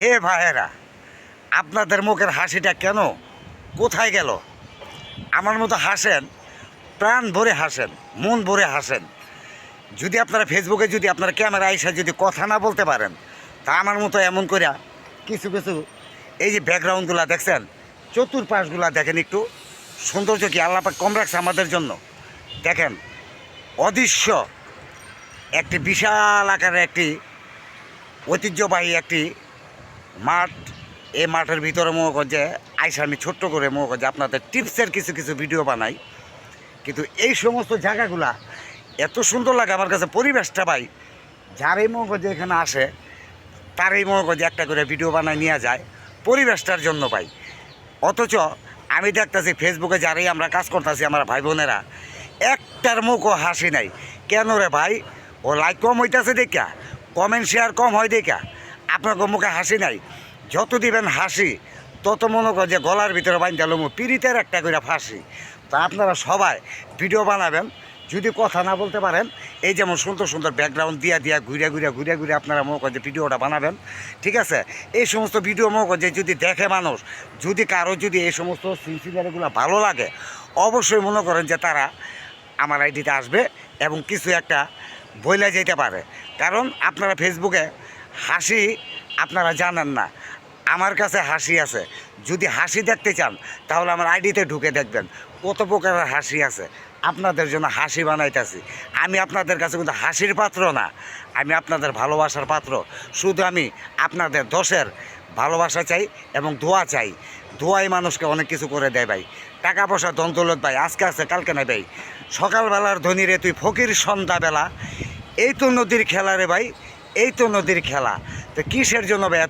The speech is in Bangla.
এ ভাইয়েরা, আপনাদের মুখের হাসিটা কেন কোথায় গেল? আমার মতো হাসেন, প্রাণ ভরে হাসেন, মন ভরে হাসেন। যদি আপনারা ফেসবুকে যদি আপনারা ক্যামেরা আইসা যদি কথা না বলতে পারেন, তা আমার মতো এমন করে কিছু কিছু এই যে ব্যাকগ্রাউন্ডগুলো দেখছেন, চতুর্পাশগুলা দেখেন, একটু সৌন্দর্য কি আল্লাহ পাক কম রাখছে আমাদের জন্য। দেখেন, অদৃশ্য একটি বিশাল আকারের একটি ঐতিহ্যবাহী একটি মাঠ। এই মাঠের ভিতরে মনে কর যে আইসা আমি ছোট্ট করে মনে কর যে আপনাদের টিপসের কিছু কিছু ভিডিও বানাই। কিন্তু এই সমস্ত জায়গাগুলা এত সুন্দর লাগে আমার কাছে, পরিবেশটা ভাই, যারই মনে কর যে এখানে আসে তারই মনে কর যে একটা করে ভিডিও বানায় নিয়ে যায় পরিবেশটার জন্য ভাই। অথচ আমি দেখতেছি ফেসবুকে যারাই আমরা কাজ করতেছি আমার ভাই বোনেরা, একটার মুখও হাসি নাই। কেন রে ভাই? ও লাইক কম হইতেছে দেখা, কমেন্ট শেয়ার কম হয় দেখা আপনার মুখে হাসি নাই। যত দিবেন হাসি তত মনে কর যে গলার ভিতরে বাইন দিল পিড়িতের একটা করে ফাঁসি। তা আপনারা সবাই ভিডিও বানাবেন, যদি কথা না বলতে পারেন এই যেমন সুন্দর সুন্দর ব্যাকগ্রাউন্ড দিয়া ঘুরে আপনারা মনে করেন যে ভিডিওটা বানাবেন, ঠিক আছে? এই সমস্ত ভিডিও মনে করেন যে যদি দেখে মানুষ, যদি কারো যদি এই সমস্ত সিনসিনারিগুলো ভালো লাগে, অবশ্যই মনে করেন যে তারা আমার আইডিতে আসবে এবং কিছু একটা বইলা যেতে পারে। কারণ আপনারা ফেসবুকে হাসি আপনারা জানেন না, আমার কাছে হাসি আছে। যদি হাসি দেখতে চান তাহলে আমার আইডিতে ঢুকে দেখবেন কত প্রকারের হাসি আছে। আপনাদের জন্য হাসি বানাইতেছি। আমি আপনাদের কাছে কিন্তু হাসির পাত্র না, আমি আপনাদের ভালোবাসার পাত্র। শুধু আমি আপনাদের দোষের ভালোবাসা চাই এবং দোয়া চাই। দোয়াই মানুষকে অনেক কিছু করে দেয় ভাই। টাকা পয়সা ধন দৌলত ভাই আজকে আছে কালকে নাই ভাই। সকালবেলার ধনী রে তুই ফকির সন্ধ্যাবেলা, এই তো নদীর খেলা রে ভাই, এই তো নদীর খেলা। তো কিসের জন্য ভাই